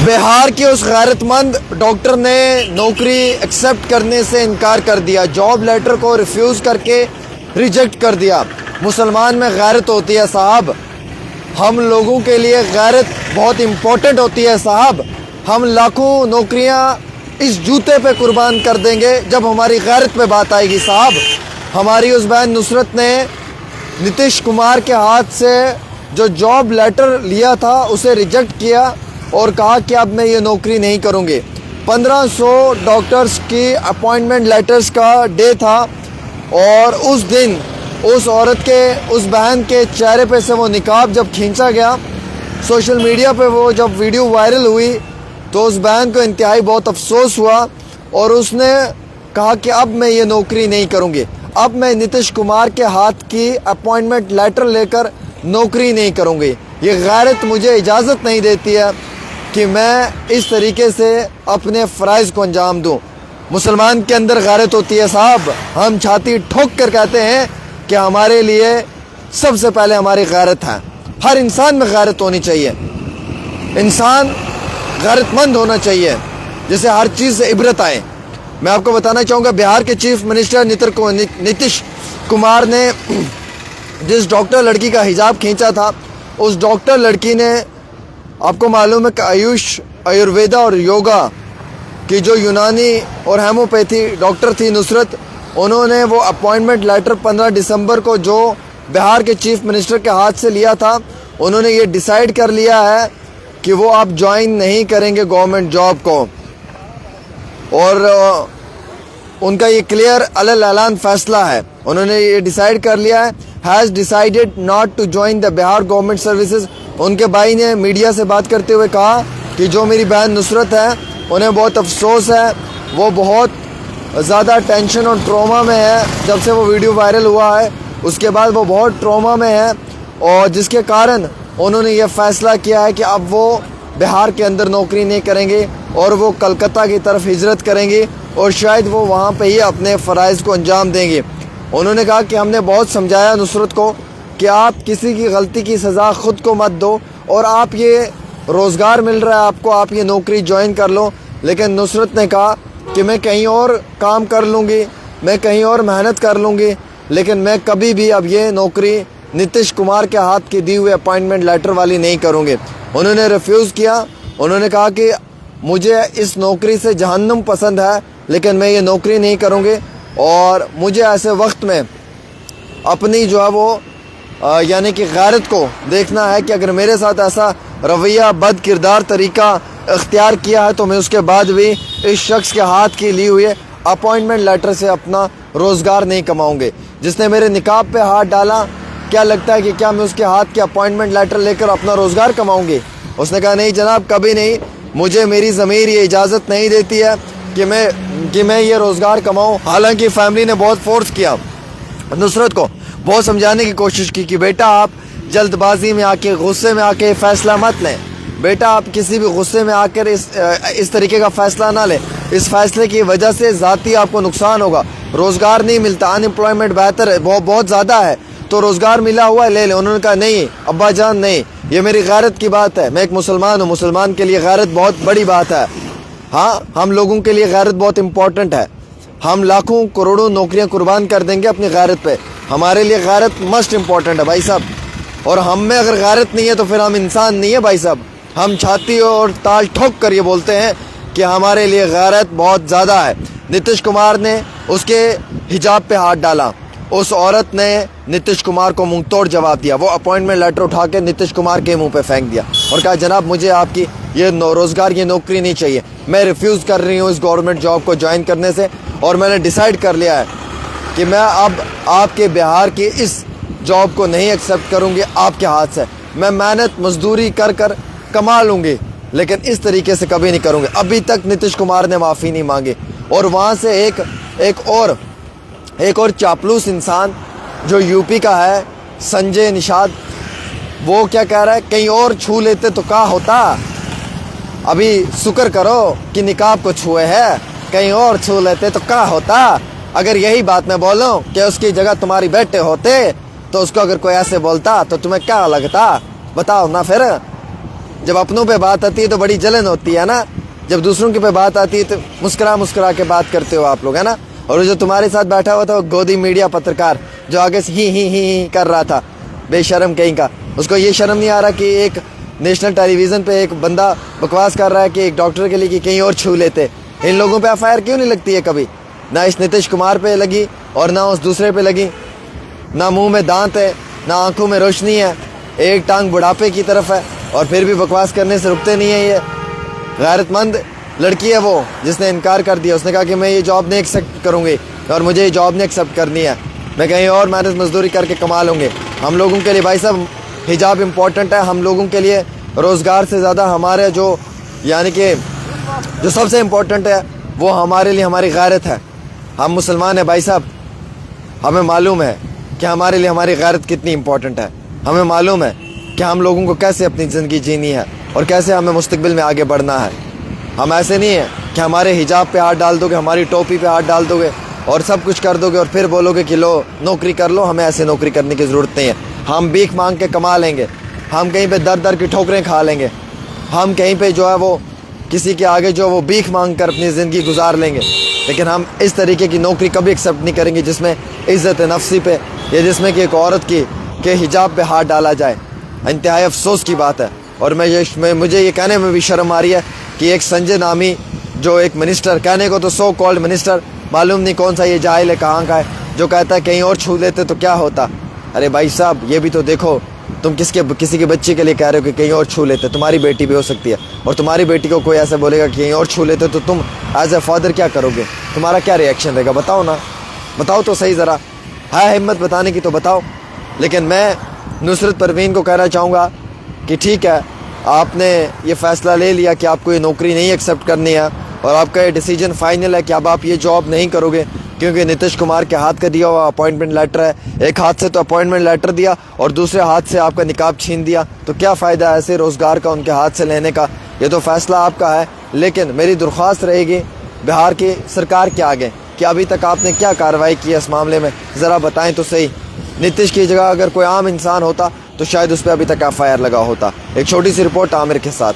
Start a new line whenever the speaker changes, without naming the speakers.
बिहार के उस गैरतमंद डॉक्टर ने नौकरी एक्सेप्ट करने से इनकार कर दिया, जॉब लेटर को रिफ्यूज़ करके रिजेक्ट कर दिया। मुसलमान में गैरत होती है साहब, हम लोगों के लिए गैरत बहुत इम्पोर्टेंट होती है साहब। हम लाखों नौकरियां इस जूते पे कुर्बान कर देंगे जब हमारी गैरत पे बात आएगी साहब। हमारी उस बहन नुसरत ने नीतीश कुमार के हाथ से जो जॉब लेटर लिया था उसे रिजेक्ट किया और कहा कि अब मैं ये नौकरी नहीं करूँगी। 1500 डॉक्टर्स की अपॉइंटमेंट लेटर्स का डे था और उस दिन उस औरत के, उस बहन के चेहरे पे से वो निकाब जब खींचा गया, सोशल मीडिया पे वो जब वीडियो वायरल हुई तो उस बहन को इंतहाई बहुत अफसोस हुआ और उसने कहा कि अब मैं ये नौकरी नहीं करूँगी, अब मैं नीतीश कुमार के हाथ की अपॉइंटमेंट लेटर लेकर नौकरी नहीं करूँगी। ये गैरत मुझे इजाज़त नहीं देती है कि मैं इस तरीके से अपने फ़राइज़ को अंजाम दूँ। मुसलमान के अंदर गैरत होती है साहब, हम छाती ठोक कर कहते हैं कि हमारे लिए सबसे पहले हमारी गैरत है। हर इंसान में गैरत होनी चाहिए, इंसान गैरतमंद होना चाहिए जिसे हर चीज़ से इबरत आए। मैं आपको बताना चाहूँगा, बिहार के चीफ मिनिस्टर नीतीश कुमार ने जिस डॉक्टर लड़की का हिजाब खींचा था, उस डॉक्टर लड़की ने, आपको मालूम है कि आयुष, आयुर्वेदा और योगा की जो यूनानी और हेमोपैथी डॉक्टर थी नुसरत, उन्होंने वो अपॉइंटमेंट लेटर 15 दिसंबर को जो बिहार के चीफ मिनिस्टर के हाथ से लिया था, उन्होंने ये डिसाइड कर लिया है कि वो आप ज्वाइन नहीं करेंगे गवर्नमेंट जॉब को। और उनका ये क्लियर अलल ऐलान फैसला है, उन्होंने ये डिसाइड कर लिया है, has decided not to join the Bihar government services. उनके भाई ने मीडिया से बात करते हुए कहा कि जो मेरी बहन नुसरत है उन्हें बहुत अफसोस है, वो बहुत ज़्यादा टेंशन और ट्रॉमा में है। जब से वो वीडियो वायरल हुआ है उसके बाद वो बहुत ट्रॉमा में है और जिसके कारण उन्होंने ये फ़ैसला किया है कि अब वो बिहार के अंदर नौकरी नहीं करेंगे और वो कलकत्ता की तरफ हिजरत करेंगे और शायद वो वहाँ पे ही अपने फ़राइज़ को अंजाम देंगे। उन्होंने कहा कि हमने बहुत समझाया नुसरत को कि आप किसी की गलती की सज़ा ख़ुद को मत दो और आप ये रोज़गार मिल रहा है आपको, आप ये नौकरी ज्वाइन कर लो। लेकिन नुसरत ने कहा कि मैं कहीं और काम कर लूँगी, मैं कहीं और मेहनत कर लूँगी, लेकिन मैं कभी भी अब ये नौकरी नीतीश कुमार के हाथ की दी हुई अपॉइंटमेंट लेटर वाली नहीं करूँगी। उन्होंने रिफ्यूज़ किया, उन्होंने कहा कि मुझे इस नौकरी से जहन्नुम पसंद है लेकिन मैं ये नौकरी नहीं करूँगी और मुझे ऐसे वक्त में अपनी जो है वो यानी कि गैरत को देखना है कि अगर मेरे साथ ऐसा रवैया, बद किरदार तरीका इख्तियार किया है तो मैं उसके बाद भी इस शख्स के हाथ की ली हुई अपॉइंटमेंट लेटर से अपना रोज़गार नहीं कमाऊँगे। जिसने मेरे निकाब पे हाथ डाला, क्या लगता है कि क्या मैं उसके हाथ के अपॉइंटमेंट लेटर लेकर अपना रोज़गार कमाऊँगी? उसने कहा नहीं जनाब, कभी नहीं, मुझे मेरी ज़मीर ये इजाज़त नहीं देती है कि मैं ये रोज़गार कमाऊँ। हालांकि फैमिली ने बहुत फोर्स किया, नुसरत को बहुत समझाने की कोशिश की कि बेटा आप जल्दबाजी में आके, गुस्से में आके फ़ैसला मत लें, बेटा आप किसी भी गुस्से में आकर इस तरीके का फ़ैसला ना लें, इस फ़ैसले की वजह से ज़ाती आपको नुकसान होगा, रोज़गार नहीं मिलता, अनएम्प्लॉयमेंट बेहतर है, बहुत ज़्यादा है, तो रोज़गार मिला हुआ है ले लें। उन्होंने कहा नहीं अब्बा जान नहीं, ये मेरी गैरत की बात है, मैं एक मुसलमान हूँ, मुसलमान के लिए गैरत बहुत बड़ी बात है। हाँ, हम लोगों के लिए गैरत बहुत इम्पोर्टेंट है, हम लाखों करोड़ों नौकरियाँ कुर्बान कर देंगे अपनी गैरत पे, हमारे लिए गैरत मस्ट इम्पॉर्टेंट है भाई साहब। और हम में अगर गैरत नहीं है तो फिर हम इंसान नहीं है भाई साहब। हम छाती और ताल ठोक कर ये बोलते हैं कि हमारे लिए गैरत बहुत ज़्यादा है। नीतीश कुमार ने उसके हिजाब पे हाथ डाला, उस औरत ने नीतीश कुमार को मुंह तोड़ जवाब दिया, वो अपॉइंटमेंट लेटर उठा के नीतीश कुमार के मुंह पे फेंक दिया और कहा जनाब मुझे आपकी ये रोज़गार, ये नौकरी नहीं चाहिए, मैं रिफ्यूज़ कर रही हूँ इस गवर्नमेंट जॉब को ज्वाइन करने से और मैंने डिसाइड कर लिया है कि मैं अब आपके बिहार की इस जॉब को नहीं एक्सेप्ट करूँगी आपके हाथ से। मैं मेहनत मजदूरी कर कर कमा लूँगी लेकिन इस तरीके से कभी नहीं करूँगी। अभी तक नीतीश कुमार ने माफ़ी नहीं मांगी। और वहाँ से एक और चापलूस इंसान जो यूपी का है, संजय निषाद, वो क्या कह रहा है, कहीं और छू लेते तो क्या होता, अभी शुक्र करो कि निकाब को छुए है, कहीं और छू लेते तो क्या होता। अगर यही बात मैं बोलूं कि उसकी जगह तुम्हारी बेटे होते तो उसको अगर कोई ऐसे बोलता तो तुम्हें क्या लगता, बताओ ना। फिर जब अपनों पे बात आती है तो बड़ी जलन होती है ना, जब दूसरों के पे बात आती है तो मुस्कुरा मुस्कुरा के बात करते हो आप लोग, है ना। और जो तुम्हारे साथ बैठा हुआ था वो गोदी मीडिया पत्रकार जो आगे से ही कर रहा था, बेशर्म कहीं का, उसको ये शर्म नहीं आ रहा कि एक नेशनल टेलीविज़न पे एक बंदा बकवास कर रहा है कि एक डॉक्टर के लिए कि कहीं और छू लेते। इन लोगों पे एफआईआर क्यों नहीं लगती है कभी? ना इस नीतीश कुमार पे लगी और ना उस दूसरे पे लगी। ना मुंह में दांत है, ना आंखों में रोशनी है, एक टांग बुढ़ापे की तरफ है और फिर भी बकवास करने से रुकते नहीं है। ये गैरतमंद लड़की है वो जिसने इनकार कर दिया। उसने कहा कि मैं ये जॉब नहीं एक्सेप्ट करूँगी और मुझे ये जॉब नहीं एक्सेप्ट करनी है, मैं कहीं और मेहनत मजदूरी करके कमा लूँगी। हम लोगों के लिए भाई साहब हिजाब इम्पोर्टेंट है। हम लोगों के लिए रोज़गार से ज़्यादा हमारे जो यानी कि जो सबसे इम्पोर्टेंट है वो हमारे लिए हमारी गैरत है। हम मुसलमान हैं भाई साहब, हमें मालूम है कि हमारे लिए हमारी गैरत कितनी इम्पोर्टेंट है। हमें मालूम है कि हम लोगों को कैसे अपनी ज़िंदगी जीनी है और कैसे हमें मुस्तकबिल में आगे बढ़ना है। हम ऐसे नहीं है कि हमारे हिजाब पे हाथ डाल दोगे, हमारी टोपी पे हाथ डाल दोगे और सब कुछ कर दोगे और फिर बोलोगे कि लो नौकरी कर लो। हमें ऐसे नौकरी करने की ज़रूरत नहीं है। हम भीख मांग के कमा लेंगे, हम कहीं पे दर दर की ठोकरें खा लेंगे, हम कहीं पे जो है वो किसी के आगे जो वो भीख मांग कर अपनी ज़िंदगी गुजार लेंगे, लेकिन हम इस तरीके की नौकरी कभी एक्सेप्ट नहीं करेंगे जिसमें इज़्ज़त नफ्सी पे या जिसमें कि एक औरत की के हिजाब पे हाथ डाला जाए। इंतहाई अफसोस की बात है। और मुझे ये कहने में भी शर्म आ रही है कि एक संजय नामी जो एक मिनिस्टर, कहने को तो सो कॉल्ड मिनिस्टर, मालूम नहीं कौन सा ये जाहिल है कहाँ का है, जो कहता है कहीं और छू लेते तो क्या होता। अरे भाई साहब ये भी तो देखो, तुम किसी के बच्चे के लिए कह रहे हो कि कहीं और छू लेते, तुम्हारी बेटी भी हो सकती है और तुम्हारी बेटी को कोई ऐसा बोलेगा कि कहीं और छू लेते तो तुम एज ए फादर क्या करोगे? तुम्हारा क्या रिएक्शन रहेगा? बताओ ना, बताओ तो सही ज़रा, है हिम्मत बताने की तो बताओ। लेकिन मैं नुसरत परवीन को कहना चाहूँगा कि ठीक है, आपने ये फ़ैसला ले लिया कि आपको ये नौकरी नहीं एक्सेप्ट करनी है और आपका ये डिसीजन फाइनल है कि अब आप ये जॉब नहीं करोगे क्योंकि नीतीश कुमार के हाथ का दिया हुआ अपॉइंटमेंट लेटर है। एक हाथ से तो अपॉइंटमेंट लेटर दिया और दूसरे हाथ से आपका निकाब छीन दिया, तो क्या फ़ायदा ऐसे रोज़गार का उनके हाथ से लेने का? ये तो फ़ैसला आपका है। लेकिन मेरी दरख्वास्त रहेगी बिहार की सरकार के आगे कि अभी तक आपने क्या कार्रवाई की है इस मामले में, ज़रा बताएं तो सही। नीतीश की जगह अगर कोई आम इंसान होता तो शायद उस पर अभी तक एफआईआर लगा होता। एक छोटी सी रिपोर्ट आमिर के साथ।